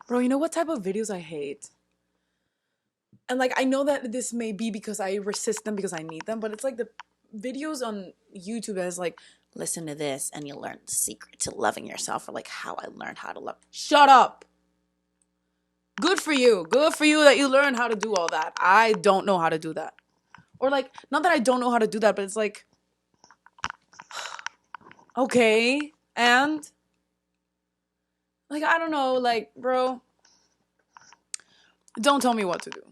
Bro, you know what type of videos I hate? And like I know that this may be because I resist them because I need them, but it's like the videos on YouTube that's like, listen to this and you'll learn the secret to loving yourself, or like how I learned how to love. Shut up. Good for you. Good for you that you learned how to do all that. I don't know how to do that. Or like, not that I don't know how to do that, but it's like, okay, and like I don't know, like, bro, don't tell me what to do.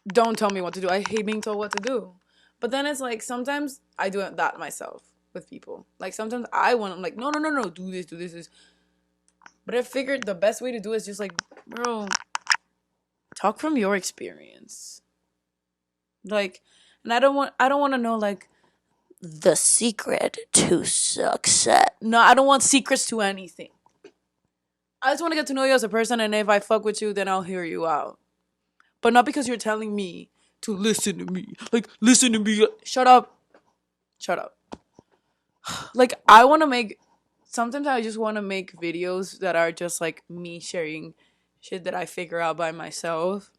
Don't tell me what to do. I hate being told what to do. But then it's like sometimes I do that myself with people. Like sometimes I want, I'm like, no, no, no, no, do this, do this, this. But I figured the best way to do it is just like, bro, talk from your experience. Like, and I don't want to know like the secret to success. No, I don't want secrets to anything. I just want to get to know you as a person, and if I fuck with you, then I'll hear you out. But not because you're telling me to listen to me. Like, listen to me. Shut up. Shut up. Like, I want to make. Sometimes I just want to make videos that are just like me sharing shit that I figure out by myself,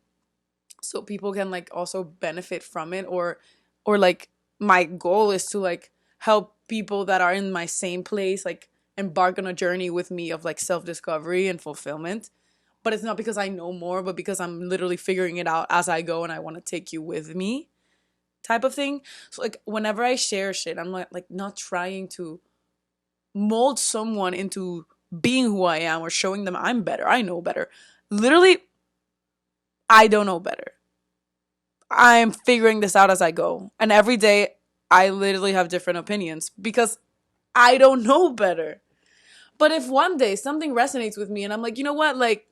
so people can like also benefit from it, or like my goal is to like help people that are in my same place like embark on a journey with me of like self-discovery and fulfillment. But it's not because I know more, but because I'm literally figuring it out as I go and I want to take you with me, type of thing. So like whenever I share shit, I'm like not trying to mold someone into being who I am or showing them I'm better, I know better. Literally, I don't know better. I'm figuring this out as I go. And every day I literally have different opinions because I don't know better. But if one day something resonates with me and I'm like, you know what, like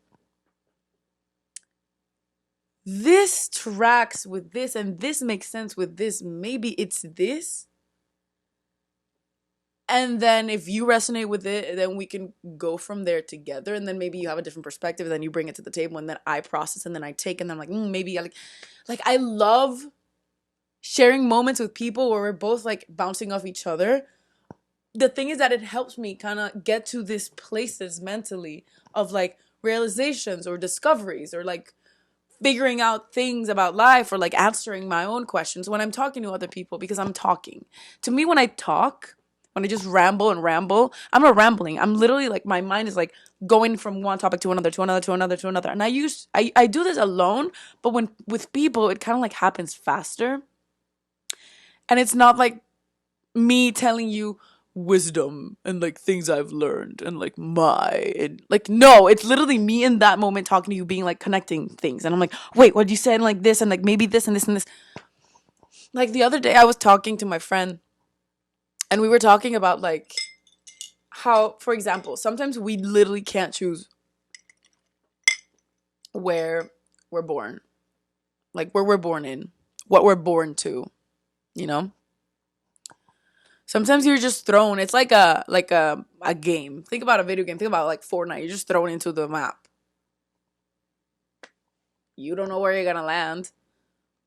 this tracks with this and this makes sense with this, maybe it's this. And then if you resonate with it, then we can go from there together. And then maybe you have a different perspective, and then you bring it to the table, and then I process, and then I take, and then I'm like, maybe I like I love sharing moments with people where we're both like bouncing off each other. The thing is that it helps me kind of get to these places mentally of like realizations or discoveries or like figuring out things about life or like answering my own questions when I'm talking to other people, because I'm talking. To me, when I talk, when I just ramble and ramble, I'm not rambling. I'm literally like my mind is like going from one topic to another, to another, to another, to another. And I do this alone, but when with people, it kind of like happens faster. And it's not like me telling you wisdom and like things I've learned and like like no, it's literally me in that moment talking to you, being like connecting things, and I'm like, wait, what did you say? And like this and like maybe this and this and this. Like the other day I was talking to my friend and we were talking about like how, for example, sometimes we literally can't choose where we're born, like where we're born in, what we're born to, you know. Sometimes you're just thrown. It's like a game. Think about a video game. Think about like Fortnite. You're just thrown into the map. You don't know where you're gonna land.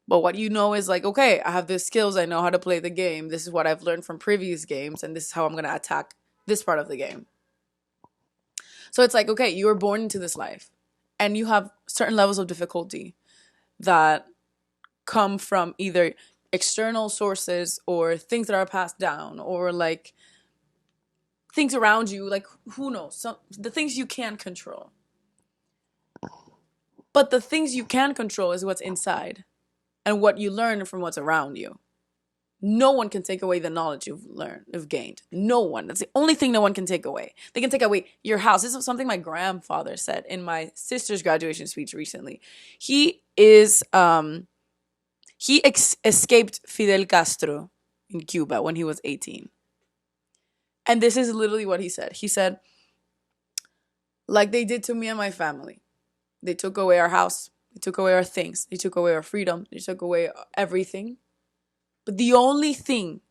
But what you know is like, okay, I have the skills. I know how to play the game. This is what I've learned from previous games, and this is how I'm gonna attack this part of the game. So it's like, okay, you were born into this life, and you have certain levels of difficulty that come from either external sources or things that are passed down, or like things around you, like who knows, some the things you can't control. But the things you can control is what's inside and what you learn from what's around you. No one can take away the knowledge you've gained. No one. That's the only thing no one can take away. They can take away your house. This is something my grandfather said in my sister's graduation speech recently. He escaped Fidel Castro in Cuba when he was 18. And this is literally what he said. He said, like they did to me and my family. They took away our house. They took away our things. They took away our freedom. They took away everything. But the only thing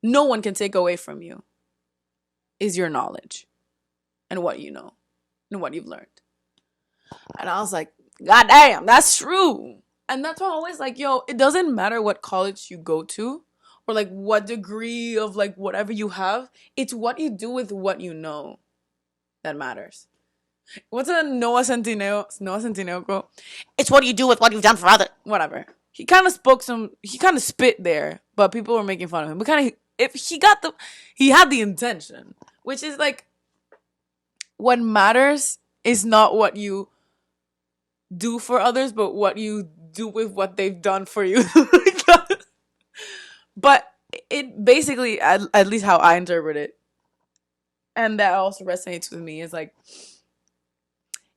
no one can take away from you is your knowledge and what you know and what you've learned. And I was like, God damn, that's true. And that's why I'm always like, yo, it doesn't matter what college you go to or like what degree of like whatever you have. It's what you do with what you know that matters. What's a Noah Centineo quote? It's what you do with what you've done for others. Whatever. He kind of he kind of spit there, but people were making fun of him. But kind of, if he had the intention, which is like, what matters is not what you do for others, but what you do with what they've done for you. But it basically, at least how I interpret it, and that also resonates with me, is like,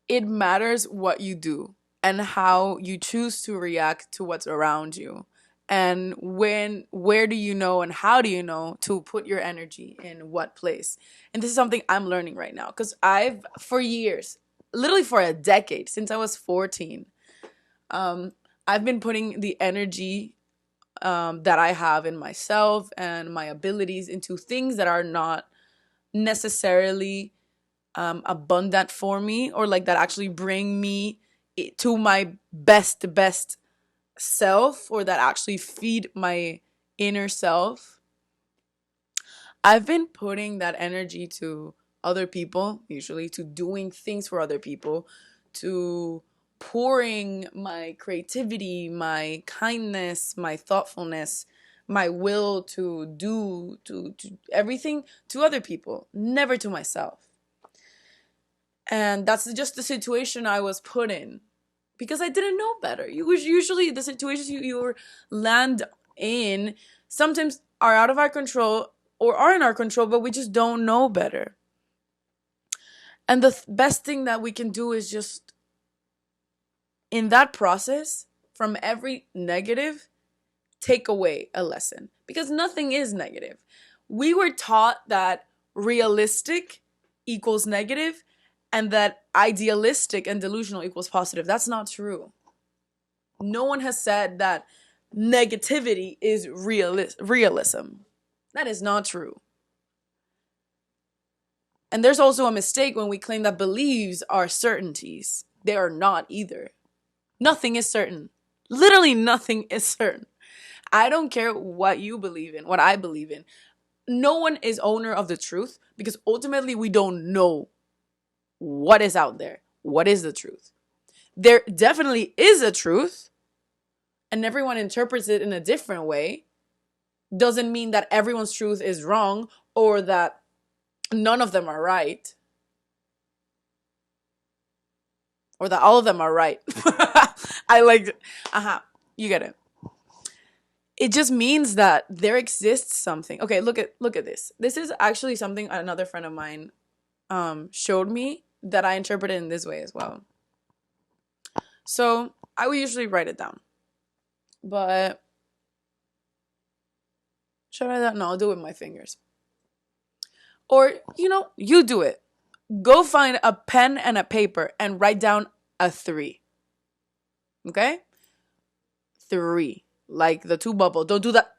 it matters what you do and how you choose to react to what's around you. And where do you know and how do you know to put your energy in what place? And this is something I'm learning right now, because for years, literally for a decade, since I was 14, I've been putting the energy that I have in myself and my abilities into things that are not necessarily abundant for me, or like that actually bring me to my best self, or that actually feed my inner self. I've been putting that energy to other people, usually to doing things for other people, to pouring my creativity, my kindness, my thoughtfulness, my will to do to everything to other people, never to myself. And that's just the situation I was put in, because I didn't know better. Usually the situations you land in sometimes are out of our control or are in our control, but we just don't know better. And the best thing that we can do is just, in that process, from every negative, take away a lesson, because nothing is negative. We were taught that realistic equals negative, and that idealistic and delusional equals positive. That's not true. No one has said that negativity is realism. That is not true. And there's also a mistake when we claim that beliefs are certainties. They are not either. Nothing is certain. Literally nothing is certain. I don't care what you believe in, what I believe in. No one is owner of the truth, because ultimately we don't know what is out there. What is the truth? There definitely is a truth, and everyone interprets it in a different way. Doesn't mean that everyone's truth is wrong, or that none of them are right, or that all of them are right. I like, you get it. It just means that there exists something. Okay, look at this. This is actually something another friend of mine showed me, that I interpreted in this way as well. So I would usually write it down, but should I that? No, I'll do it with my fingers. Or, you do it. Go find a pen and a paper and write down a 3. Okay? 3. Like the 2 bubble. Don't do that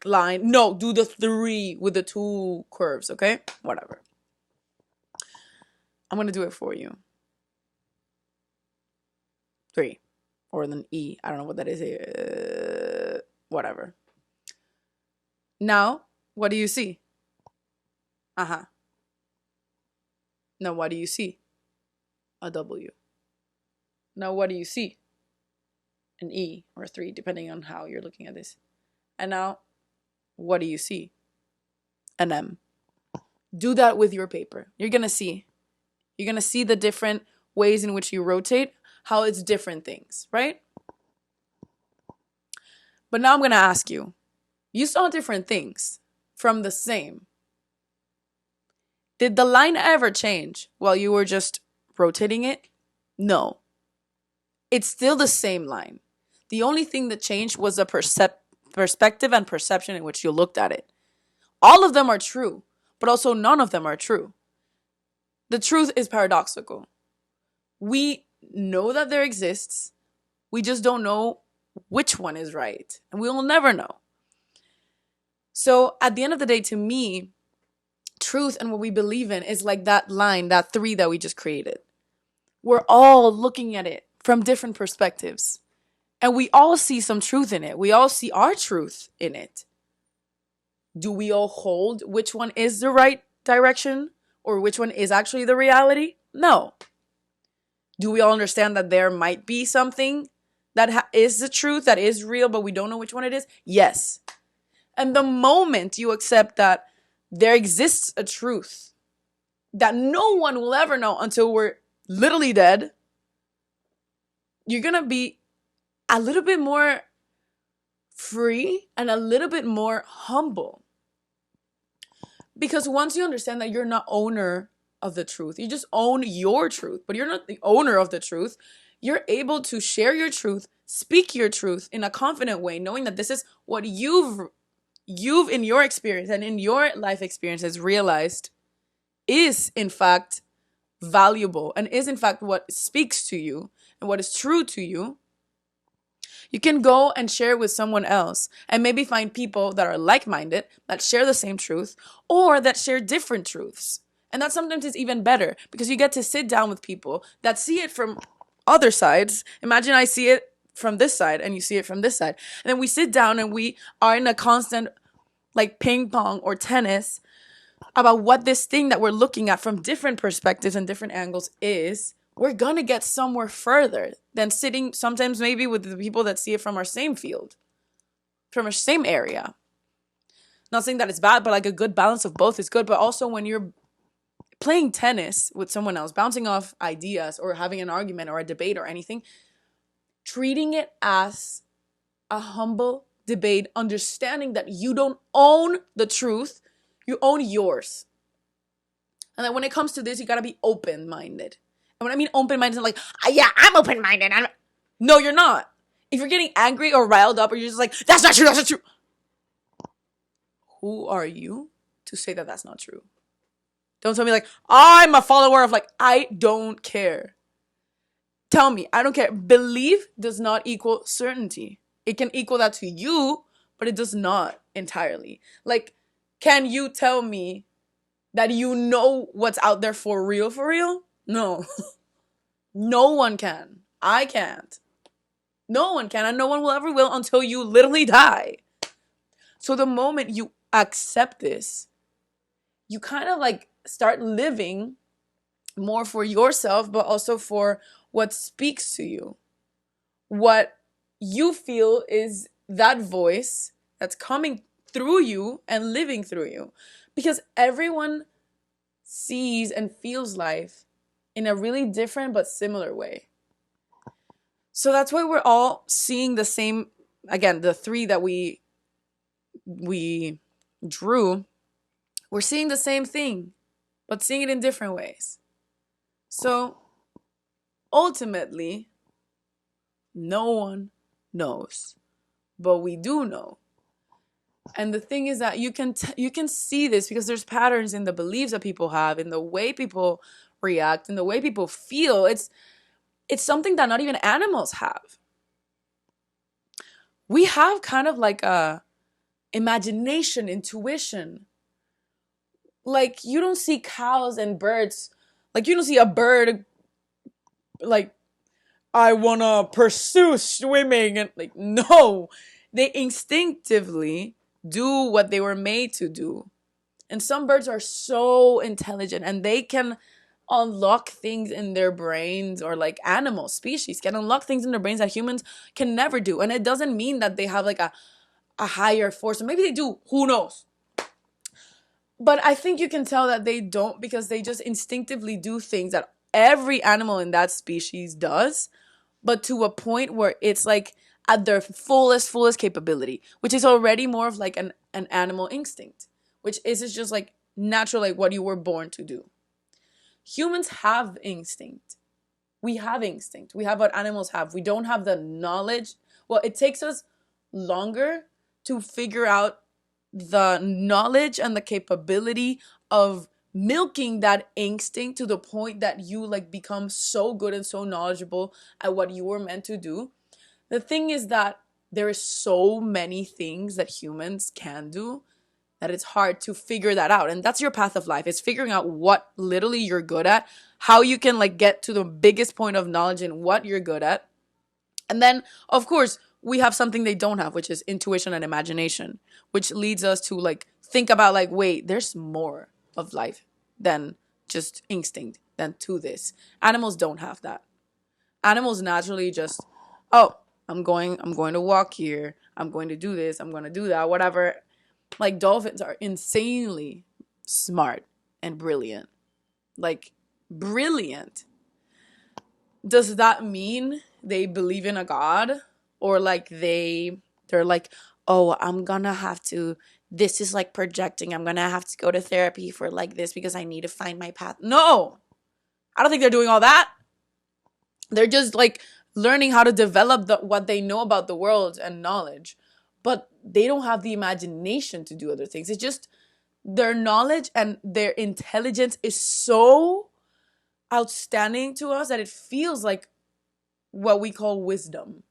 line. No, do the 3 with the 2 curves. Okay? Whatever. I'm going to do it for you. 3. Or an E. I don't know what that is. Whatever. Now, what do you see? Now, what do you see? A W. Now, what do you see? An E or a 3, depending on how you're looking at this. And now, what do you see? An M. Do that with your paper. You're going to see. You're going to see the different ways in which you rotate, how it's different things, right? But now I'm going to ask you. You saw different things from the same. Did the line ever change while you were just rotating it? No. It's still the same line. The only thing that changed was the perspective and perception in which you looked at it. All of them are true, but also none of them are true. The truth is paradoxical. We know that there exists. We just don't know which one is right. And we will never know. So at the end of the day, to me, truth and what we believe in is like that line, that 3 that we just created. We're all looking at it from different perspectives. And we all see some truth in it. We all see our truth in it. Do we all hold which one is the right direction or which one is actually the reality? No. Do we all understand that there might be something that is the truth, that is real, but we don't know which one it is? Yes. And the moment you accept that there exists a truth that no one will ever know until we're literally dead, you're going to be a little bit more free and a little bit more humble. Because once you understand that you're not owner of the truth, you just own your truth, but you're not the owner of the truth, you're able to share your truth, speak your truth in a confident way, knowing that this is what you've in your experience and in your life experiences realized is in fact valuable and is in fact what speaks to you and what is true to you. You can go and share it with someone else and maybe find people that are like-minded, that share the same truth, or that share different truths. And that sometimes is even better because you get to sit down with people that see it from other sides. Imagine I see it from this side and you see it from this side. And then we sit down and we are in a constant like ping pong or tennis about what this thing that we're looking at from different perspectives and different angles is. We're gonna get somewhere further than sitting sometimes maybe with the people that see it from our same field, from our same area. Not saying that it's bad, but like a good balance of both is good. But also when you're playing tennis with someone else, bouncing off ideas or having an argument or a debate or anything, treating it as a humble debate, understanding that you don't own the truth, you own yours. And that when it comes to this, you gotta be open-minded. And when I mean open-minded, like, yeah, I'm open-minded. No, you're not. If you're getting angry or riled up or you're just like, that's not true, that's not true. Who are you to say that that's not true? Don't tell me like, I'm a follower of like, I don't care. Tell me, I don't care. Belief does not equal certainty. It can equal that to you, but it does not entirely. Like, can you tell me that you know what's out there for real, for real? No. No one can. I can't. No one can, and no one will ever will until you literally die. So the moment you accept this, you kind of like start living more for yourself, but also for what speaks to you. What you feel is that voice that's coming through you and living through you. Because everyone sees and feels life in a really different but similar way. So that's why we're all seeing the same, again, the three that we drew, we're seeing the same thing, but seeing it in different ways. So ultimately, no one knows, but we do know. And the thing is that you can see this because there's patterns in the beliefs that people have, in the way people react, in the way people feel. It's something that not even animals have. We have kind of like a imagination, intuition. Like you don't see cows and birds. Like you don't see a bird like, I wanna pursue swimming, and like, no. They instinctively do what they were made to do. And some birds are so intelligent and they can unlock things in their brains, or like animal species can unlock things in their brains that humans can never do. And it doesn't mean that they have like a higher force, or maybe they do, who knows. But I think you can tell that they don't, because they just instinctively do things that every animal in that species does, but to a point where it's like at their fullest capability, which is already more of like an animal instinct, which is just like natural, like what you were born to do. Humans have instinct. We have instinct. We have what animals have. We don't have the knowledge. Well, it takes us longer to figure out the knowledge and the capability of milking that instinct to the point that you like become so good and so knowledgeable at what you were meant to do. The thing is that there is so many things that humans can do that it's hard to figure that out. And that's your path of life. It's figuring out what literally you're good at, how you can like get to the biggest point of knowledge in what you're good at. And then, of course, we have something they don't have, which is intuition and imagination, which leads us to like think about like, wait, there's more of life than just instinct, than to this. Animals don't have that. Animals naturally just, oh, I'm going to walk here. I'm going to do this. I'm going to do that. Whatever. Like dolphins are insanely smart and brilliant. Like brilliant. Does that mean they believe in a god, or like they're like, oh, I'm gonna have to, this is like projecting, I'm gonna have to go to therapy for like this because I need to find my path? No, I don't think they're doing all that. They're just like learning how to develop what they know about the world and knowledge, but they don't have the imagination to do other things. It's just their knowledge and their intelligence is so outstanding to us that it feels like what we call wisdom.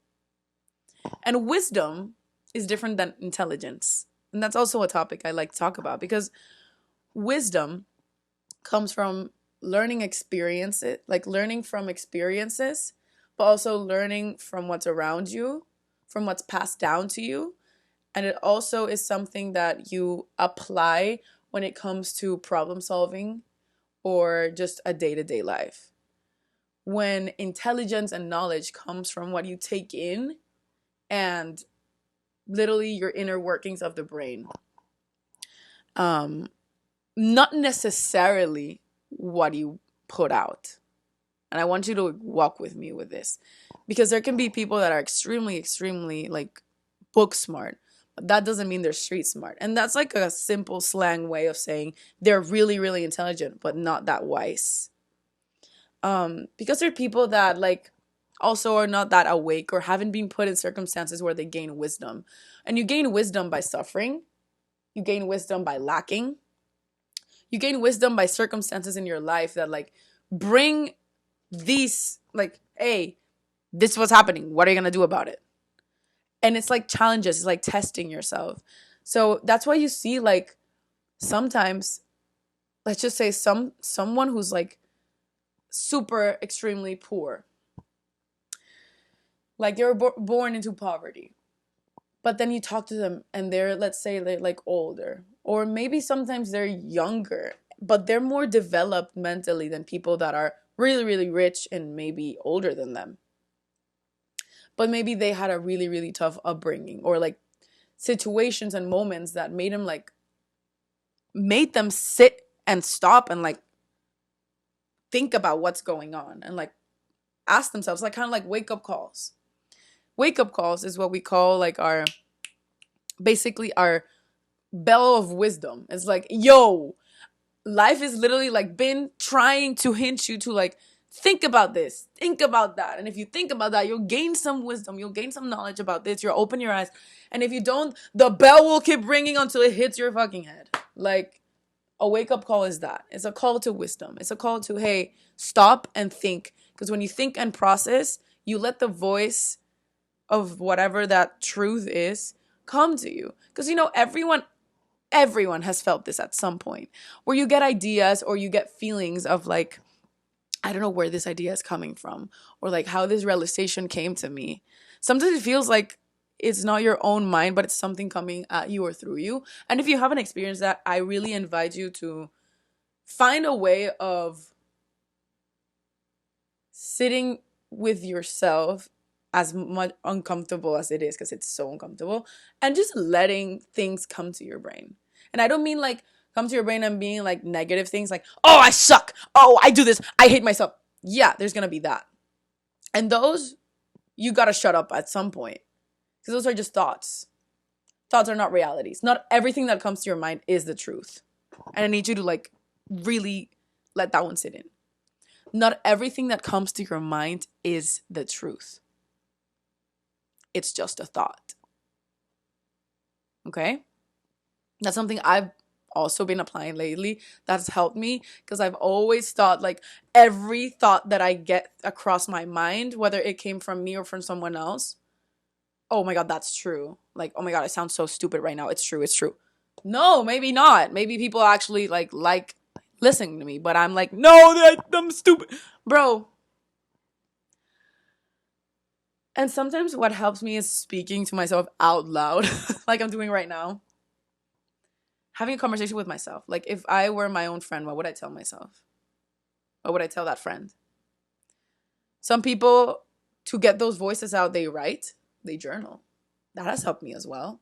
And wisdom is different than intelligence. And that's also a topic I like to talk about, because wisdom comes from learning experiences, like learning from experiences, but also learning from what's around you, from what's passed down to you. And it also is something that you apply when it comes to problem solving or just a day-to-day life. When intelligence and knowledge comes from what you take in and literally your inner workings of the brain. Not necessarily what you put out. And I want you to walk with me with this, because there can be people that are extremely, extremely like book smart, but that doesn't mean they're street smart. And that's like a simple slang way of saying they're really, really intelligent, but not that wise. Because there are people that like also are not that awake or haven't been put in circumstances where they gain wisdom. And you gain wisdom by suffering. You gain wisdom by lacking. You gain wisdom by circumstances in your life that like bring these, like, hey, this is what's happening. What are you going to do about it? And it's like challenges. It's like testing yourself. So that's why you see like sometimes, let's just say someone who's like super extremely poor. Like they were born into poverty. But then you talk to them and they're, let's say they're like older, or maybe sometimes they're younger, but they're more developed mentally than people that are really, really rich and maybe older than them. But maybe they had a really, really tough upbringing, or like situations and moments that made them sit and stop and like think about what's going on and like ask themselves, like kind of like wake up calls. Wake up calls is what we call like basically our bell of wisdom. It's like, yo, life is literally like been trying to hint you to like think about this, think about that. And if you think about that, you'll gain some wisdom, you'll gain some knowledge about this, you'll open your eyes. And if you don't, the bell will keep ringing until it hits your fucking head. Like a wake up call is that. It's a call to wisdom. It's a call to, hey, stop and think. Because when you think and process, you let the voice of whatever that truth is come to you. Because, you know, everyone has felt this at some point, where you get ideas or you get feelings of like, I don't know where this idea is coming from, or like how this realization came to me. Sometimes it feels like it's not your own mind, but it's something coming at you or through you. And if you haven't experienced that, I really invite you to find a way of sitting with yourself, as much uncomfortable as it is, because it's so uncomfortable, and just letting things come to your brain. And I don't mean like come to your brain and being like negative things like, oh, I suck, oh, I do this, I hate myself. Yeah, there's gonna be that. And those, you gotta shut up at some point, because those are just thoughts. Thoughts are not realities. Not everything that comes to your mind is the truth. And I need you to like really let that one sit in. Not everything that comes to your mind is the truth. It's just a thought. Okay? That's something I've also been applying lately. That's helped me, because I've always thought like every thought that I get across my mind, whether it came from me or from someone else, oh my God, that's true. Like, oh my God, I sound so stupid right now. It's true. It's true. No, maybe not. Maybe people actually like listening to me, but I'm like, no, I'm stupid. Bro, and sometimes what helps me is speaking to myself out loud, like I'm doing right now. Having a conversation with myself. Like if I were my own friend, what would I tell myself? What would I tell that friend? Some people To get those voices out, they write, they journal. That has helped me as well.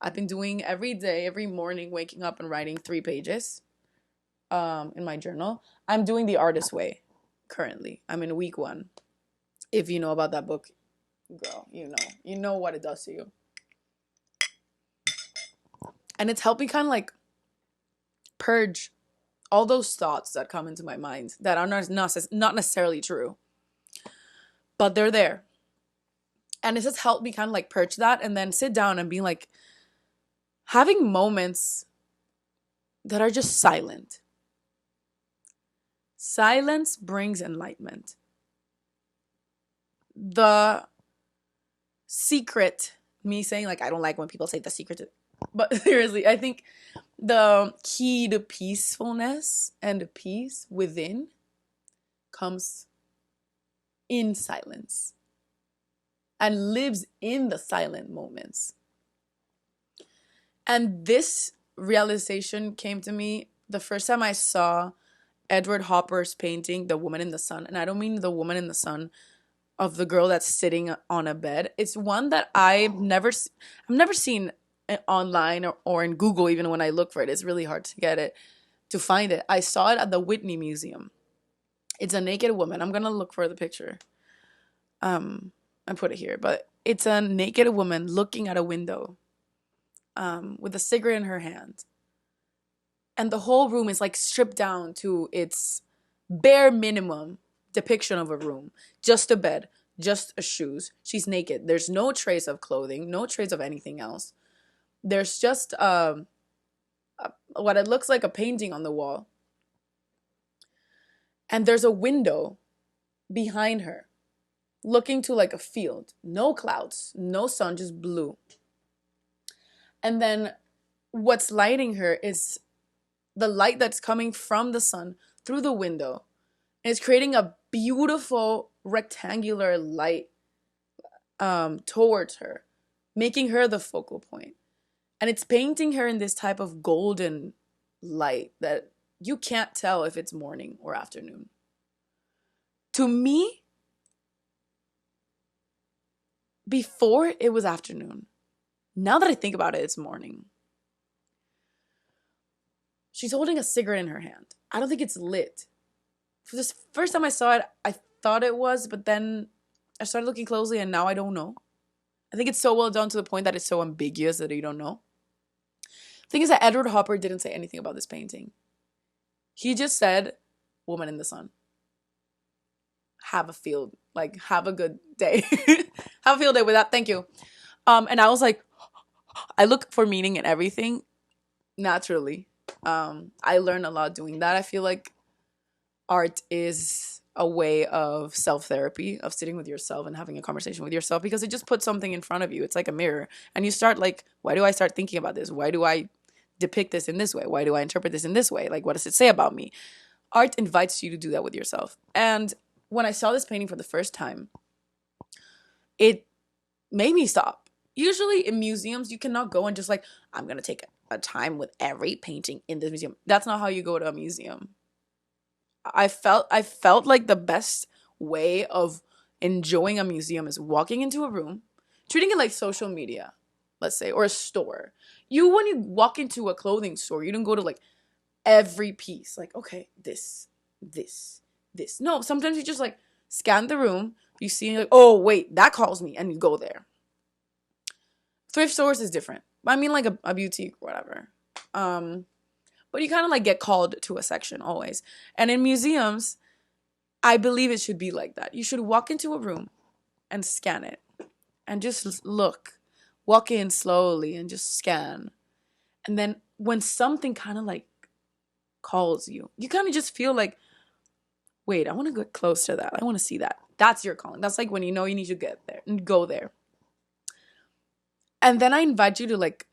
I've been doing every day, every morning, waking up and writing 3 pages in my journal. I'm doing the artist way currently. I'm in week 1. If you know about that book, girl, you know what it does to you. And it's helped me kind of like purge all those thoughts that come into my mind that are not necessarily true, but they're there. And it just helped me kind of like purge that and then sit down and be like, having moments that are just silent. Silence brings enlightenment. The secret, me saying like, I don't like when people say the secret, but seriously, I think the key to peacefulness and peace within comes in silence and lives in the silent moments. And this realization came to me the first time I saw Edward Hopper's painting, The Woman in the Sun. And I don't mean the woman in the sun of the girl that's sitting on a bed. It's one that I've never seen online or in Google. Even when I look for it, it's really hard to find it. I saw it at the Whitney Museum. It's a naked woman. I'm gonna look for the picture and put it here, but it's a naked woman looking at a window with a cigarette in her hand, and the whole room is like stripped down to its bare minimum depiction of a room. Just a bed, just a shoes. She's naked. There's no trace of clothing, no trace of anything else. There's just what it looks like a painting on the wall. And there's a window behind her, looking to like a field. No clouds, no sun, just blue. And then what's lighting her is the light that's coming from the sun through the window. And it's creating a beautiful rectangular light towards her, making her the focal point. And it's painting her in this type of golden light that you can't tell if it's morning or afternoon. To me, before it was afternoon. Now that I think about it, it's morning. She's holding a cigarette in her hand. I don't think it's lit. For this first time I saw it, I thought it was, but then I started looking closely and now I don't know. I think it's so well done to the point that it's so ambiguous that you don't know. The thing is that Edward Hopper didn't say anything about this painting. He just said, woman in the sun. Have a good day. Have a field day with that. Thank you. And I was like, I look for meaning in everything naturally. I learned a lot doing that. I feel like art is a way of self-therapy, of sitting with yourself and having a conversation with yourself, because it just puts something in front of you. It's like a mirror. And you start like, why do I start thinking about this? Why do I depict this in this way? Why do I interpret this in this way? Like, what does it say about me? Art invites you to do that with yourself. And when I saw this painting for the first time, it made me stop. Usually in museums, you cannot go and just like, I'm going to take a time with every painting in this museum. That's not how you go to a museum. I felt like the best way of enjoying a museum is walking into a room, treating it like social media, let's say, or a store. When you walk into a clothing store, you don't go to like every piece. Like, okay, this. No, sometimes you just like scan the room. You see like, oh, wait, that calls me. And you go there. Thrift stores is different. I mean like a boutique or whatever. But you kind of like get called to a section always. And in museums, I believe it should be like that. You should walk into a room and scan it and just look. Walk in slowly and just scan. And then when something kind of like calls you, you kind of just feel like, wait, I want to get close to that. I want to see that. That's your calling. That's like when you know you need to get there and go there. And then I invite you to like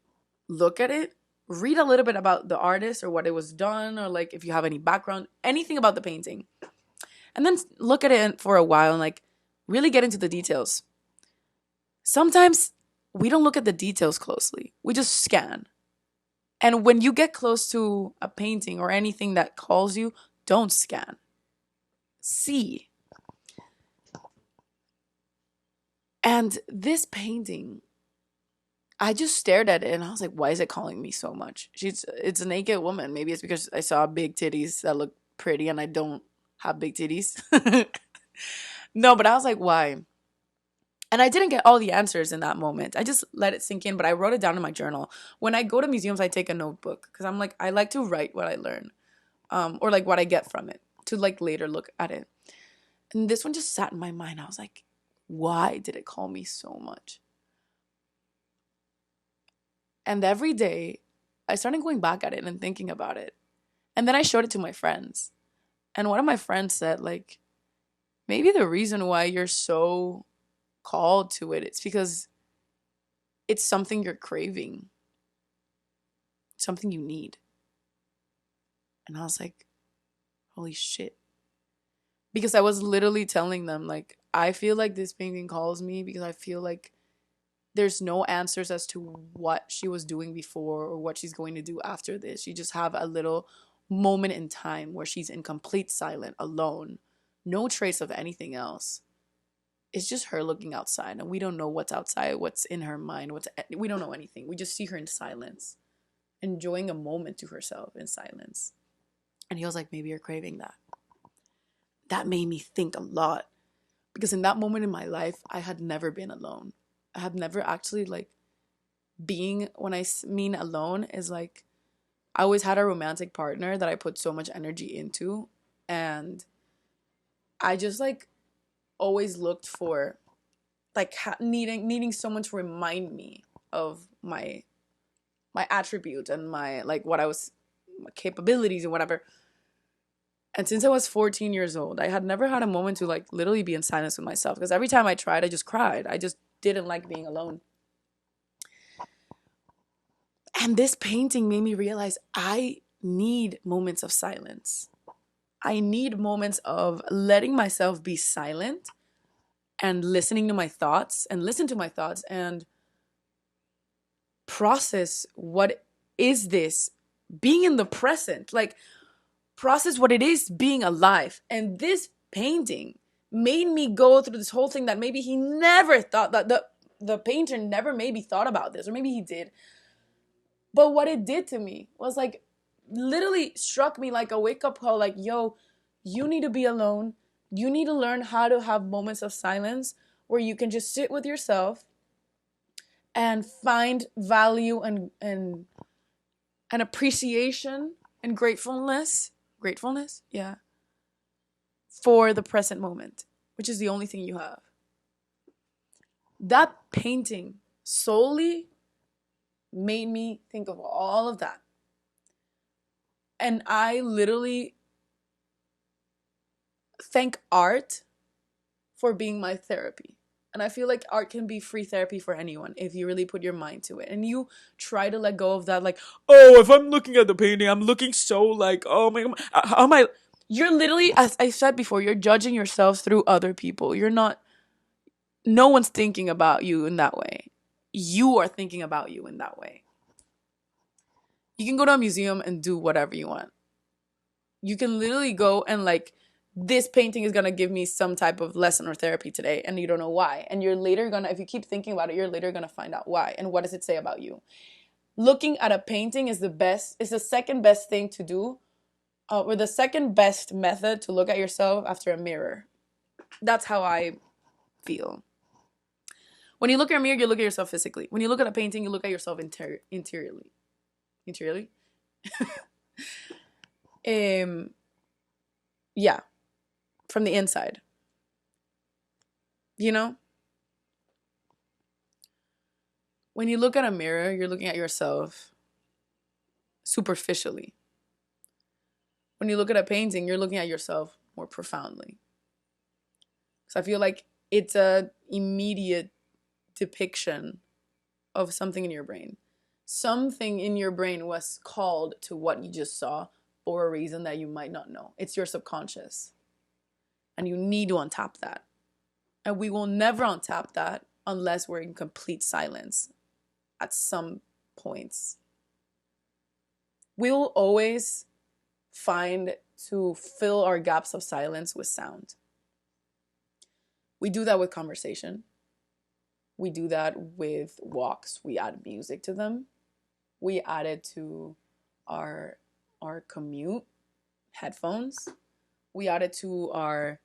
look at it, read a little bit about the artist or what it was done, or like if you have any background, anything about the painting. And then look at it for a while and like really get into the details. Sometimes we don't look at the details closely. We just scan. And when you get close to a painting or anything that calls you, don't scan. See. And this painting, I just stared at it and I was like, why is it calling me so much? It's a naked woman. Maybe it's because I saw big titties that look pretty and I don't have big titties. No, but I was like, why? And I didn't get all the answers in that moment. I just let it sink in, but I wrote it down in my journal. When I go to museums, I take a notebook because I'm like, I like to write what I learn, or like what I get from it to like later look at it. And this one just sat in my mind. I was like, why did it call me so much? And every day I started going back at it and thinking about it. And then I showed it to my friends. And one of my friends said, like, maybe the reason why you're so called to it, it's because it's something you're craving, something you need. And I was like, holy shit. Because I was literally telling them, like, I feel like this painting calls me because I feel like there's no answers as to what she was doing before or what she's going to do after this. You just have a little moment in time where she's in complete silence, alone, no trace of anything else. It's just her looking outside, and we don't know what's outside, what's in her mind, we don't know anything. We just see her in silence, enjoying a moment to herself in silence. And he was like, maybe you're craving that. That made me think a lot, because in that moment in my life, I had never been alone. I have never actually, like, being, when I mean alone, is like, I always had a romantic partner that I put so much energy into, and I just, like, always looked for, like, needing someone to remind me of my attributes and my, like, what I was, my capabilities and whatever. And since I was 14 years old, I had never had a moment to, like, literally be in silence with myself, because every time I tried, I just cried. I just didn't like being alone. And this painting made me realize I need moments of silence. I need moments of letting myself be silent and listening to my thoughts and listen to my thoughts and process what is this being in the present, like, process what it is being alive. And this painting made me go through this whole thing that maybe he never thought, that the painter never maybe thought about this, or maybe he did. But what it did to me was, like, literally struck me like a wake-up call, like, yo, you need to be alone. You need to learn how to have moments of silence where you can just sit with yourself and find value and appreciation and gratefulness, yeah, for the present moment, which is the only thing you have. That painting solely made me think of all of that. And I literally thank art for being my therapy. And I feel like art can be free therapy for anyone if you really put your mind to it. And you try to let go of that, like, oh, if I'm looking at the painting, I'm looking so, like, oh my God, how am I? You're literally, as I said before, you're judging yourselves through other people. You're not, no one's thinking about you in that way. You are thinking about you in that way. You can go to a museum and do whatever you want. You can literally go and, like, this painting is gonna give me some type of lesson or therapy today, and you don't know why. And you're later gonna, if you keep thinking about it, you're later gonna find out why. And what does it say about you? Looking at a painting is the second best thing to do, or the second best method to look at yourself after a mirror. That's how I feel. When you look at a mirror, you look at yourself physically. When you look at a painting, you look at yourself interiorly. Interiorly? Yeah, from the inside. You know? When you look at a mirror, you're looking at yourself superficially. When you look at a painting, you're looking at yourself more profoundly. So I feel like it's a immediate depiction of something in your brain. Something in your brain was called to what you just saw for a reason that you might not know. It's your subconscious. And you need to untap that. And we will never untap that unless we're in complete silence at some points. We will always find to fill our gaps of silence with sound. We do that with conversation. We do that with walks. We add music to them. We add it to our commute headphones. We add it to our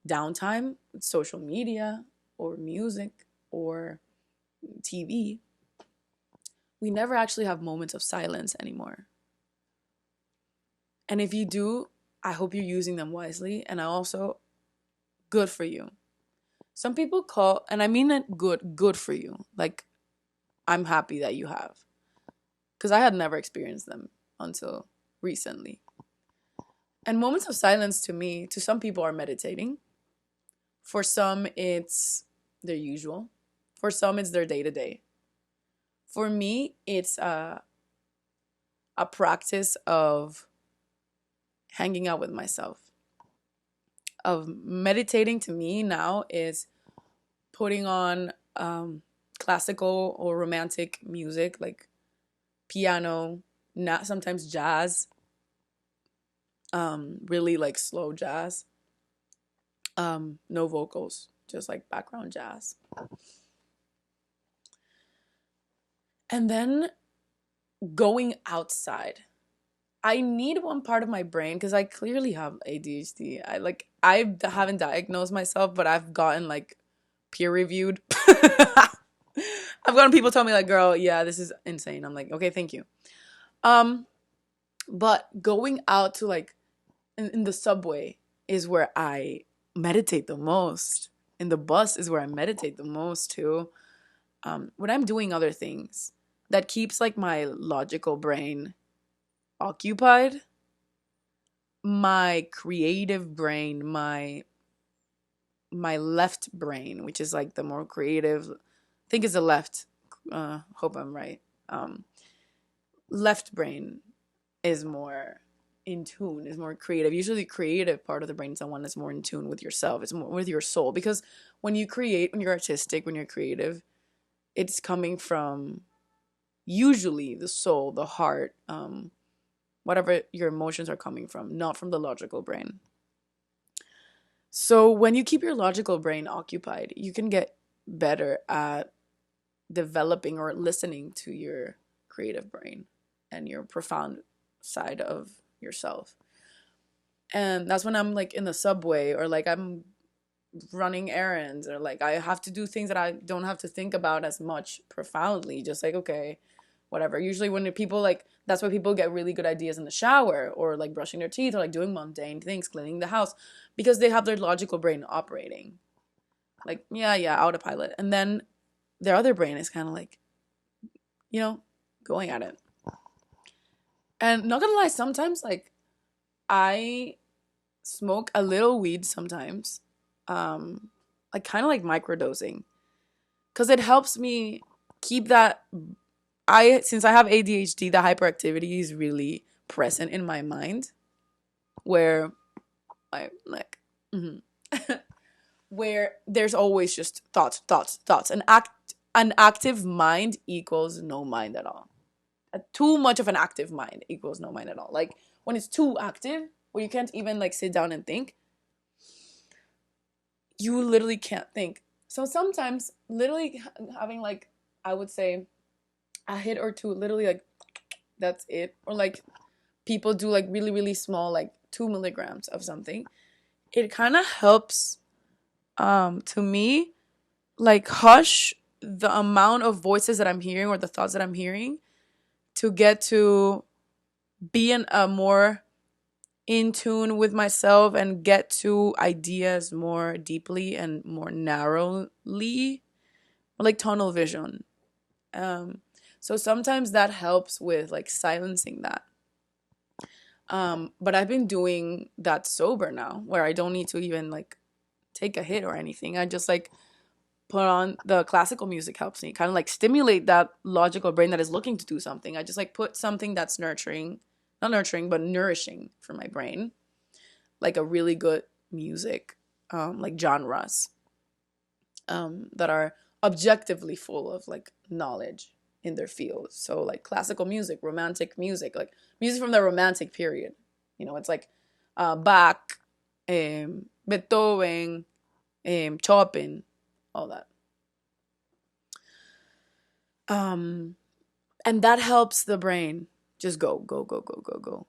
downtime with social media or music or TV. We never actually have moments of silence anymore. And if you do, I hope you're using them wisely. And I also, good for you. Some people call, and I mean it good for you. Like, I'm happy that you have. Because I had never experienced them until recently. And moments of silence to me, to some people, are meditating. For some, it's their usual. For some, it's their day to day. For me, it's a practice of hanging out with myself. Of meditating to me now is putting on classical or romantic music like piano, not sometimes jazz, really like slow jazz, no vocals, just like background jazz. And then going outside. I need one part of my brain because I clearly have ADHD. I haven't diagnosed myself, but I've gotten like peer reviewed. I've gotten people tell me like, "Girl, yeah, this is insane." I'm like, "Okay, thank you." Um, but going out to like in the subway is where I meditate the most. In the bus is where I meditate the most too. When I'm doing other things that keeps like my logical brain occupied, my creative brain, my left brain, which is like the more creative, I think it's the left. Hope I'm right. Left brain is more in tune, is more creative. Usually, the creative part of the brain is the one that's more in tune with yourself. It's more with your soul because when you create, when you're artistic, when you're creative, it's coming from usually the soul, the heart, whatever your emotions are coming from, not from the logical brain. So when you keep your logical brain occupied, you can get better at developing or listening to your creative brain and your profound side of yourself. And that's when I'm like in the subway or like I'm running errands or like I have to do things that I don't have to think about as much profoundly. Just like, okay, whatever. Usually when people like, that's why people get really good ideas in the shower or like brushing their teeth or like doing mundane things, cleaning the house, because they have their logical brain operating. Like, yeah, autopilot. And then their other brain is kind of like, going at it. And not gonna lie, sometimes like I smoke a little weed sometimes, like kind of like microdosing, because it helps me keep that. Since I have ADHD, the hyperactivity is really present in my mind, where I like, where there's always just thoughts. An active mind equals no mind at all. Too much of an active mind equals no mind at all. Like when it's too active, where you can't even like sit down and think, you literally can't think. So sometimes literally having like, I would say a hit or two, literally like that's it. Or like people do like really, really small, like 2 milligrams of something. It kind of helps to me like hush the amount of voices that I'm hearing or the thoughts that I'm hearing to get to be in a more in tune with myself and get to ideas more deeply and more narrowly, like tunnel vision. So sometimes that helps with like silencing that. But I've been doing that sober now, where I don't need to even like take a hit or anything. I just like put on the classical music, helps me kind of like stimulate that logical brain that is looking to do something. I just like put something that's nurturing, not nurturing, but nourishing for my brain, like a really good music, like genres, that are objectively full of like knowledge in their field. So like classical music, romantic music, like music from the romantic period. It's like Bach, Beethoven, Chopin, all that. Um, and that helps the brain just go, go, go, go, go, go.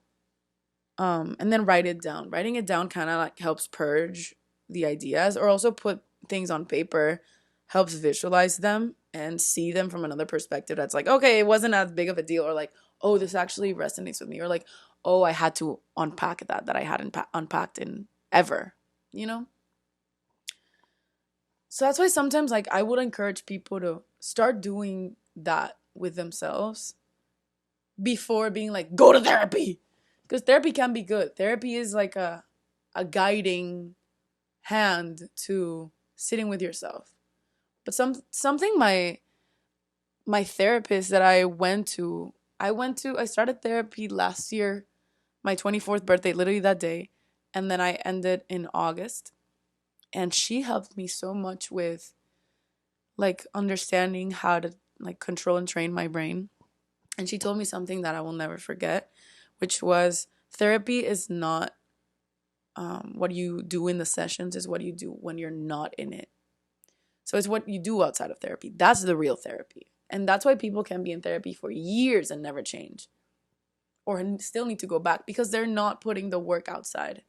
And then write it down. Writing it down kind of like helps purge the ideas, or also put things on paper helps visualize them and see them from another perspective. That's like, okay, it wasn't as big of a deal, or like, oh, this actually resonates with me, or like, oh, I had to unpack that I hadn't unpacked in ever, you know? So that's why sometimes like I would encourage people to start doing that with themselves before being like, go to therapy. Because therapy can be good. Therapy is like a guiding hand to sitting with yourself. But something my therapist that I started therapy last year, my 24th birthday, literally that day, and then I ended in August. And she helped me so much with like understanding how to like control and train my brain. And she told me something that I will never forget, which was therapy is not what you do in the sessions, is what you do when you're not in it. So it's what you do outside of therapy. That's the real therapy. And that's why people can be in therapy for years and never change, or still need to go back, because they're not putting the work outside.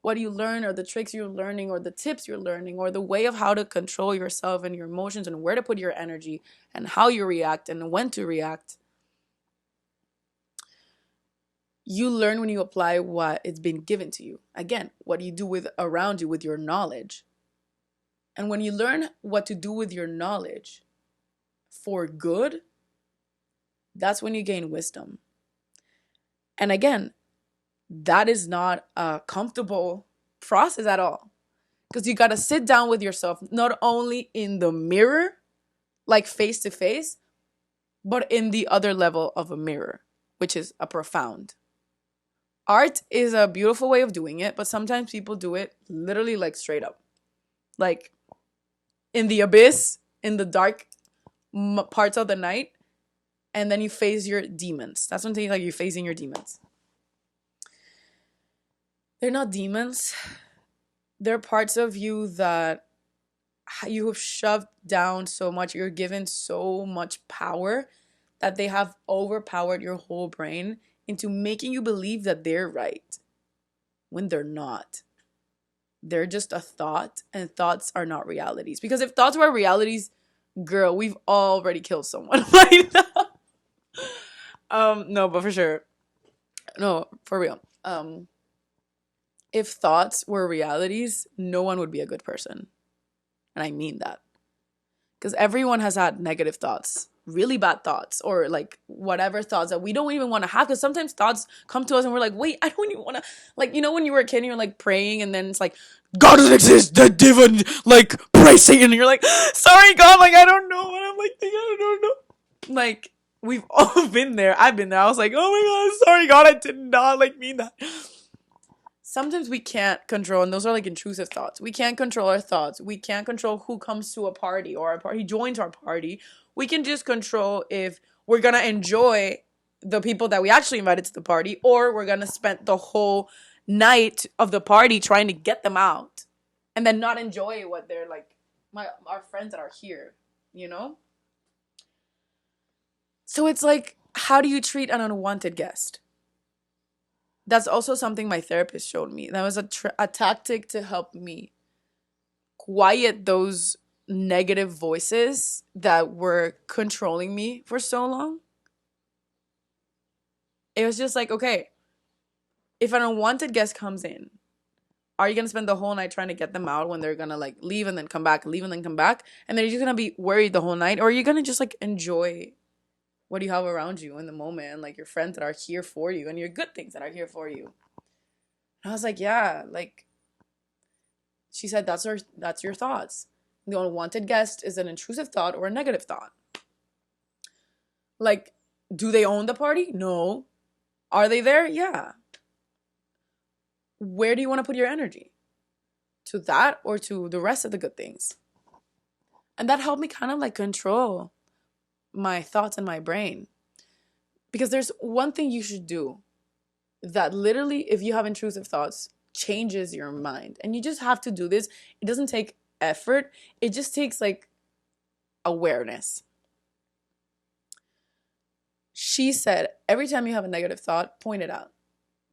What you learn, or the tricks you're learning, or the tips you're learning, or the way of how to control yourself and your emotions and where to put your energy and how you react and when to react, you learn when you apply what it's been given to you. Again, what you do with around you with your knowledge. And when you learn what to do with your knowledge for good, that's when you gain wisdom. And again, that is not a comfortable process at all. Because you got to sit down with yourself, not only in the mirror, like face to face, but in the other level of a mirror, which is a profound. Art is a beautiful way of doing it, but sometimes people do it literally like straight up. Like in the abyss, in the dark parts of the night, and then you face your demons. That's one thing, like you're facing your demons. They're not demons. They're parts of you that you have shoved down so much. You're given so much power that they have overpowered your whole brain into making you believe that they're right when they're not. They're just a thought, and thoughts are not realities. Because if thoughts were realities, girl, we've already killed someone right now. No, but for sure. No, for real. If thoughts were realities, no one would be a good person. And I mean that. Because everyone has had negative thoughts, really bad thoughts, or like whatever thoughts that we don't even want to have. Because sometimes thoughts come to us and we're like, wait, I don't even want to. Like, you know, when you were a kid and you're like praying, and then it's like, God doesn't exist, the divine, like, pray Satan. And you're like, sorry, God, like, I don't know what I'm like thinking, I don't know. Like, we've all been there. I've been there. I was like, oh my God, sorry, God, I did not like mean that. Sometimes we can't control, and those are like intrusive thoughts. We can't control our thoughts. We can't control who comes to a party, or a party joins our party. We can just control if we're gonna enjoy the people that we actually invited to the party, or we're gonna spend the whole night of the party trying to get them out, and then not enjoy what they're like, our friends that are here, you know? So it's like, how do you treat an unwanted guest? That's also something my therapist showed me. That was a tactic to help me quiet those negative voices that were controlling me for so long. It was just like, okay, if an unwanted guest comes in, are you going to spend the whole night trying to get them out when they're going to like leave and then come back, leave and then come back? And then you're just going to be worried the whole night? Or are you going to just like enjoy what you have around you in the moment, and like your friends that are here for you and your good things that are here for you? And I was like, yeah, like, she said, that's your thoughts. The unwanted guest is an intrusive thought or a negative thought. Like, do they own the party? No. Are they there? Yeah. Where do you want to put your energy? To that, or to the rest of the good things? And that helped me kind of like control my thoughts and my brain. Because there's one thing you should do that literally, if you have intrusive thoughts, changes your mind. And you just have to do this. It doesn't take effort. It just takes like awareness. She said, every time you have a negative thought, point it out.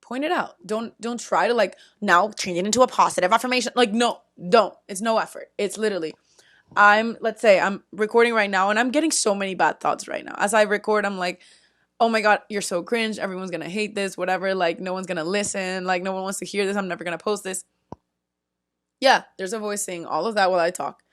Point it out. Don't try to like now change it into a positive affirmation. Like, no, don't. It's no effort. It's literally, let's say I'm recording right now and I'm getting so many bad thoughts right now. As I record, I'm like, oh my God, you're so cringe. Everyone's gonna hate this, whatever. Like, no one's gonna listen. Like, no one wants to hear this. I'm never gonna post this. Yeah, there's a voice saying all of that while I talk.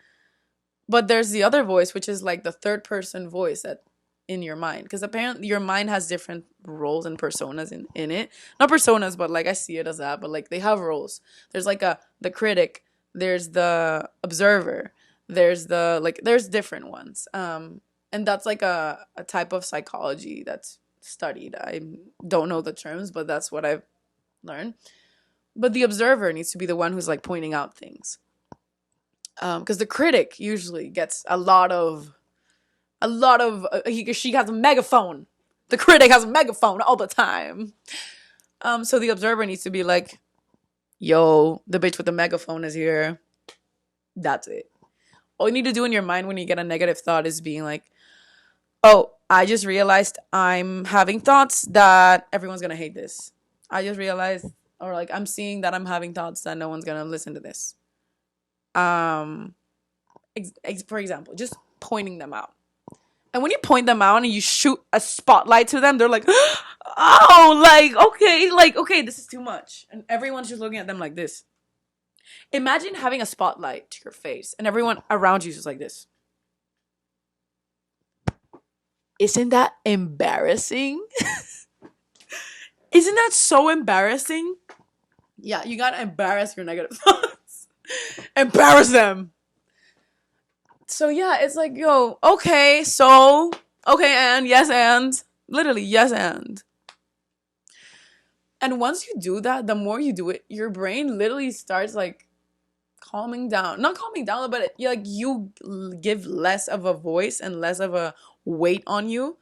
But there's the other voice, which is like the third person voice that in your mind. Because apparently your mind has different roles and personas in it. Not personas, but like I see it as that, but like they have roles. There's like the critic, there's the observer, there's different ones. And that's like a type of psychology that's studied. I don't know the terms, but that's what I've learned. But the observer needs to be the one who's like pointing out things. Because the critic usually gets a lot of she has a megaphone. The critic has a megaphone all the time. So the observer needs to be like, yo, the bitch with the megaphone is here. That's it. All you need to do in your mind when you get a negative thought is being like, oh, I just realized I'm having thoughts that everyone's gonna hate this. I just realized, or like I'm seeing that I'm having thoughts that no one's gonna listen to this. For example, just pointing them out. And when you point them out and you shoot a spotlight to them, they're like, oh, like, okay, this is too much. And everyone's just looking at them like this. Imagine having a spotlight to your face and everyone around you is just like this. Isn't that embarrassing? Isn't that so embarrassing? Yeah, you gotta embarrass your negative thoughts. Embarrass them. So yeah, it's like, yo, okay, so, okay, and yes, and literally, yes, and once you do that, the more you do it, your brain literally starts like calming down. Not calming down, but you give less of a voice and less of a weight on you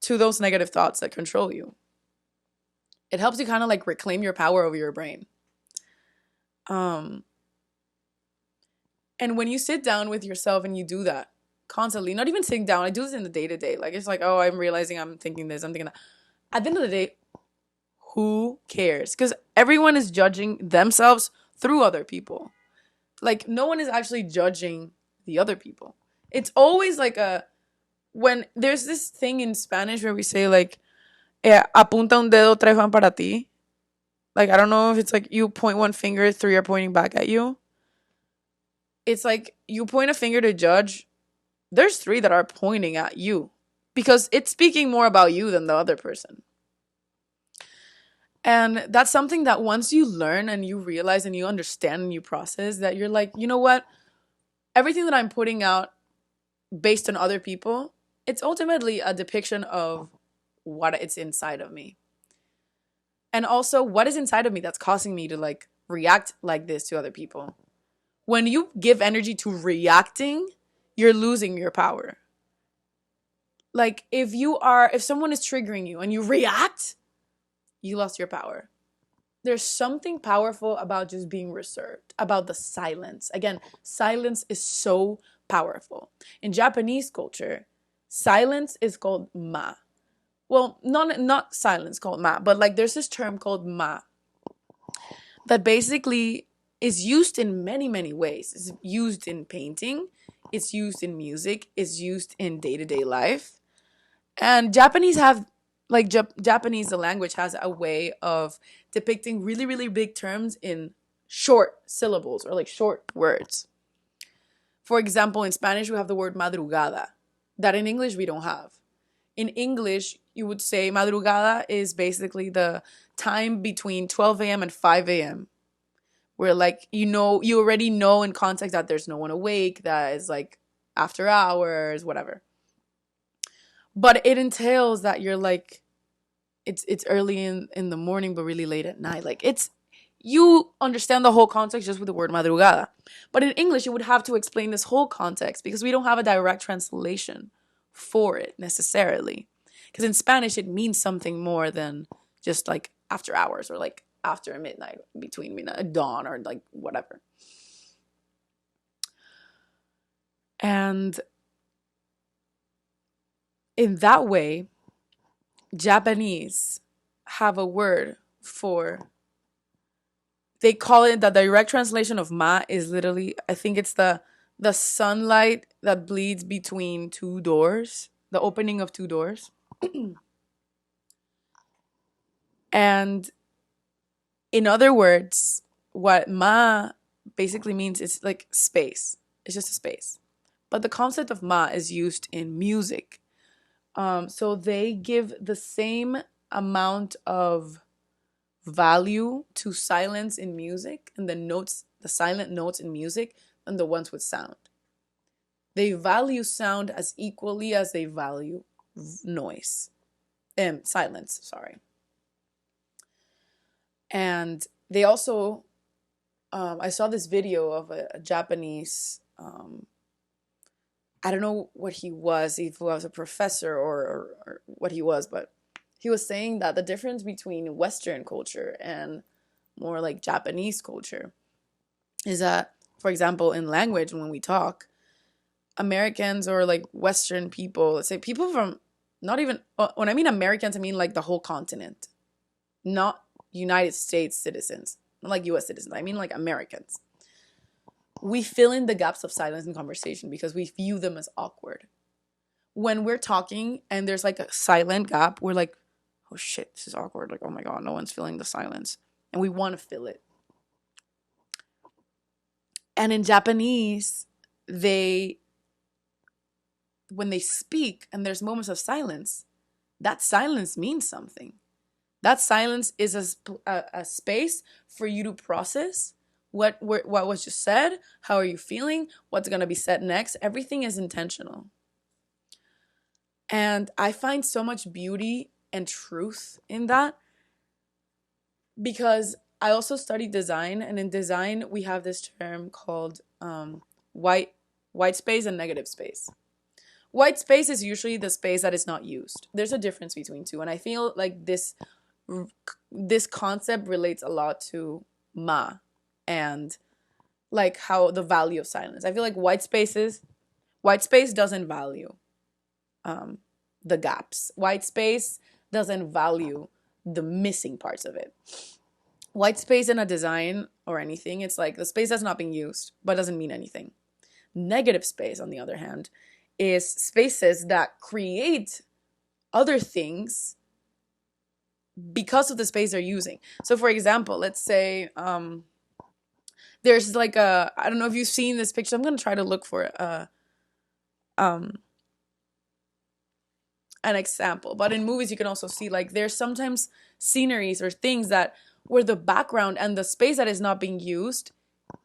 to those negative thoughts that control you. It helps you kind of like reclaim your power over your brain. And when you sit down with yourself and you do that constantly, not even sitting down, I do this in the day-to-day. Like, it's like, oh, I'm realizing I'm thinking this, I'm thinking that. At the end of the day, who cares? Because everyone is judging themselves through other people. Like, no one is actually judging the other people. It's always like when there's this thing in Spanish where we say like, apunta un dedo, tres van para ti. Like, I don't know if it's like you point one finger, three are pointing back at you. It's like you point a finger to judge, there's three that are pointing at you because it's speaking more about you than the other person. And that's something that once you learn and you realize and you understand and you process, that you're like, you know what? Everything that I'm putting out based on other people, it's ultimately a depiction of what it's inside of me. And also what is inside of me that's causing me to like react like this to other people. When you give energy to reacting, you're losing your power. Like if someone is triggering you and you react, you lost your power. There's something powerful about just being reserved, about the silence. Again, silence is so powerful. In Japanese culture, silence is called ma. Well, not silence called ma, but like there's this term called ma that basically is used in many, many ways. It's used in painting, it's used in music, it's used in day-to-day life. And Japanese have, like, Japanese, the language has a way of depicting really, really big terms in short syllables or like short words. For example, in Spanish, we have the word madrugada that in English we don't have. In English, you would say madrugada is basically the time between 12 a.m. and 5 a.m. where like, you already know in context that there's no one awake, that is like after hours, whatever. But it entails that you're like, it's early in the morning, but really late at night. Like you understand the whole context just with the word madrugada. But in English, you would have to explain this whole context because we don't have a direct translation for it necessarily. Because in Spanish, it means something more than just like after hours or like after midnight, between midnight, dawn, or like whatever. And in that way, Japanese have a word for, they call it, the direct translation of ma is literally, I think it's the sunlight that bleeds between two doors, the opening of two doors. And in other words, what ma basically means is like space. It's just a space. But the concept of ma is used in music. So they give the same amount of value to silence in music and the notes, the silent notes in music, than the ones with sound. They value sound as equally as they value noise, silence, sorry. And they also, I saw this video of a Japanese, I don't know what he was, if he was a professor or what he was, but he was saying that the difference between Western culture and more like Japanese culture is that, for example, in language, when we talk, Americans or like Western people, let's say people from, not even, when I mean Americans, I mean like the whole continent, not United States citizens, not like US citizens, I mean like Americans. We fill in the gaps of silence in conversation because we view them as awkward. When we're talking and there's like a silent gap, we're like, oh shit, this is awkward. Like, oh my God, no one's filling the silence. And we want to fill it. And in Japanese, they, when they speak and there's moments of silence, that silence means something. That silence is a space for you to process what was just said, how are you feeling, what's going to be said next. Everything is intentional. And I find so much beauty and truth in that because I also studied design, and in design we have this term called white space and negative space. White space is usually the space that is not used. There's a difference between two, and I feel like this concept relates a lot to ma and like how the value of silence. I feel like white space doesn't value the gaps. White space doesn't value the missing parts of it. White space in a design or anything, it's like the space that's not being used but doesn't mean anything. Negative space, on the other hand, is spaces that create other things because of the space they're using. So for example, let's say there's like a, I don't know if you've seen this picture. I'm gonna try to look for um an example, but in movies you can also see like there's sometimes sceneries or things that where the background and the space that is not being used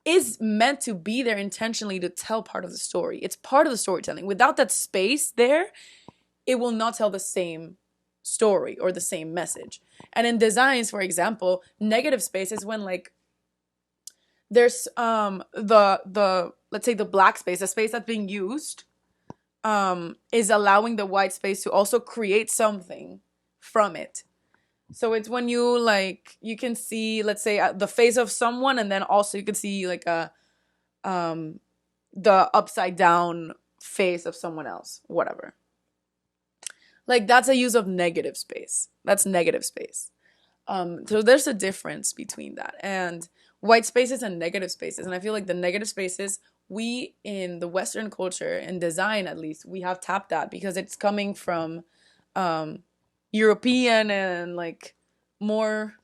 is meant to be there intentionally to tell part of the story. It's part of the storytelling. Without that space there, it will not tell the same story or the same message. And in designs, for example, negative space is when like there's the let's say the black space, the space that's being used, is allowing the white space to also create something from it. So it's when you like you can see, let's say, the face of someone, and then also you can see like a the upside down face of someone else, whatever. Like that's a use of negative space. That's negative space. So there's a difference between that and white spaces and negative spaces. And I feel like the negative spaces, we in the Western culture, in design at least, we have tapped that because it's coming from European and like more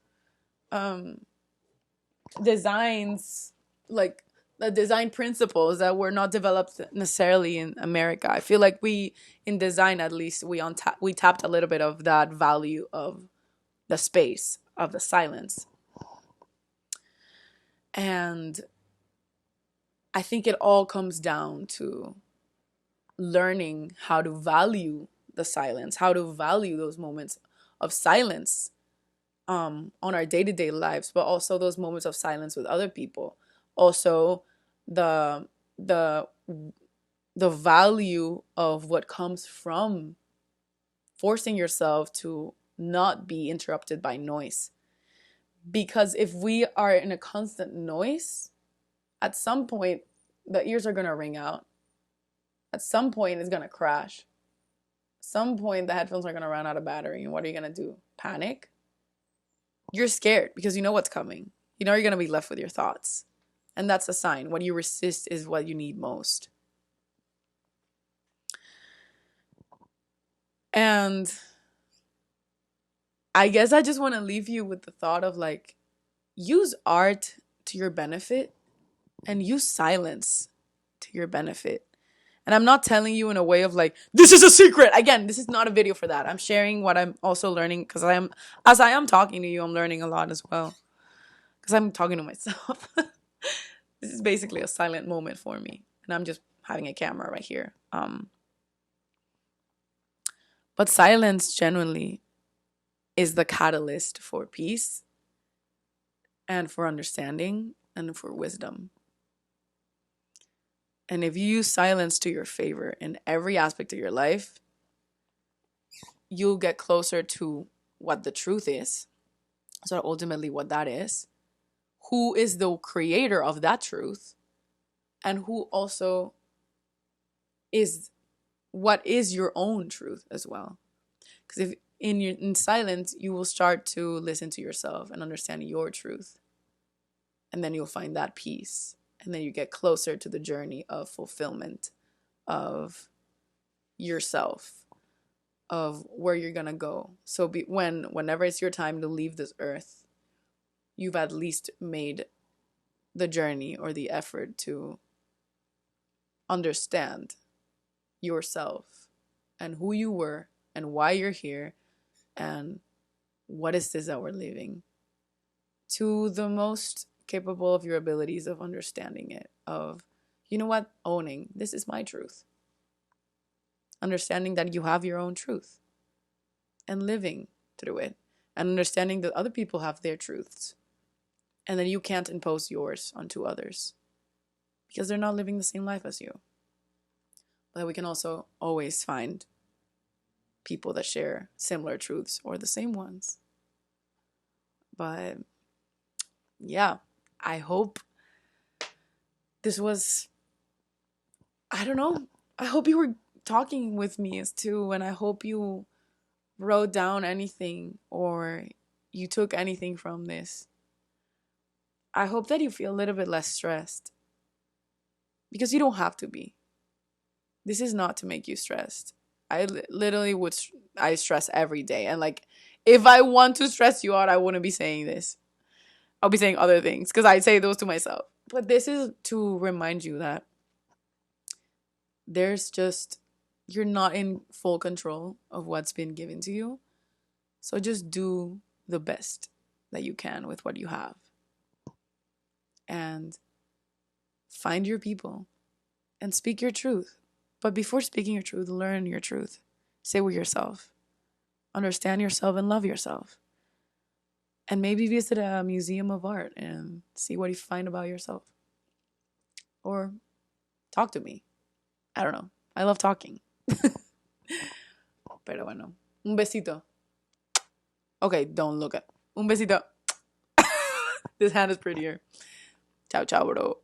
designs, like the design principles that were not developed necessarily in America. I feel like we, in design at least, we tapped a little bit of that value of the space, of the silence. And I think it all comes down to learning how to value the silence, how to value those moments of silence on our day-to-day lives, but also those moments of silence with other people. Also, the the the value of what comes from forcing yourself to not be interrupted by noise. Because if we are in a constant noise, at some point the ears are going to ring out. At some point it's going to crash. some point the headphones are going to run out of battery. And what are you going to do? Panic? You're scared because you know what's coming. You know you're going to be left with your thoughts. And that's a sign. What you resist is what you need most. And I guess I just want to leave you with the thought of like, use art to your benefit and use silence to your benefit. And I'm not telling you in a way of like, this is a secret. Again, this is not a video for that. I'm sharing what I'm also learning because as I am talking to you, I'm learning a lot as well. Because I'm talking to myself. This is basically a silent moment for me. And I'm just having a camera right here. But silence genuinely is the catalyst for peace and for understanding and for wisdom. And if you use silence to your favor in every aspect of your life, you'll get closer to what the truth is. So ultimately what that is, who is the creator of that truth, and who also is what is your own truth as well. Because if in silence, you will start to listen to yourself and understand your truth. And then you'll find that peace. And then you get closer to the journey of fulfillment of yourself, of where you're going to go. So whenever it's your time to leave this earth, you've at least made the journey or the effort to understand yourself and who you were and why you're here and what is this that we're living, to the most capable of your abilities of understanding it, of, you know what, owning, this is my truth. Understanding that you have your own truth and living through it, and understanding that other people have their truths and that you can't impose yours onto others because they're not living the same life as you. But we can also always find people that share similar truths or the same ones. But yeah, I hope this was, I don't know, I hope you were talking with me as too, and I hope you wrote down anything or you took anything from this. I hope that you feel a little bit less stressed, because you don't have to be. This is not to make you stressed. I literally I stress every day, and like, if I want to stress you out, I wouldn't be saying this. I'll be saying other things because I say those to myself. But this is to remind you that you're not in full control of what's been given to you. So just do the best that you can with what you have. And find your people and speak your truth. But before speaking your truth, learn your truth. Stay with yourself. Understand yourself and love yourself. And maybe visit a museum of art and see what you find about yourself. Or talk to me. I don't know. I love talking. Pero bueno. Un besito. Okay, don't look at. Un besito. This hand is prettier. Ciao, ciao, bro.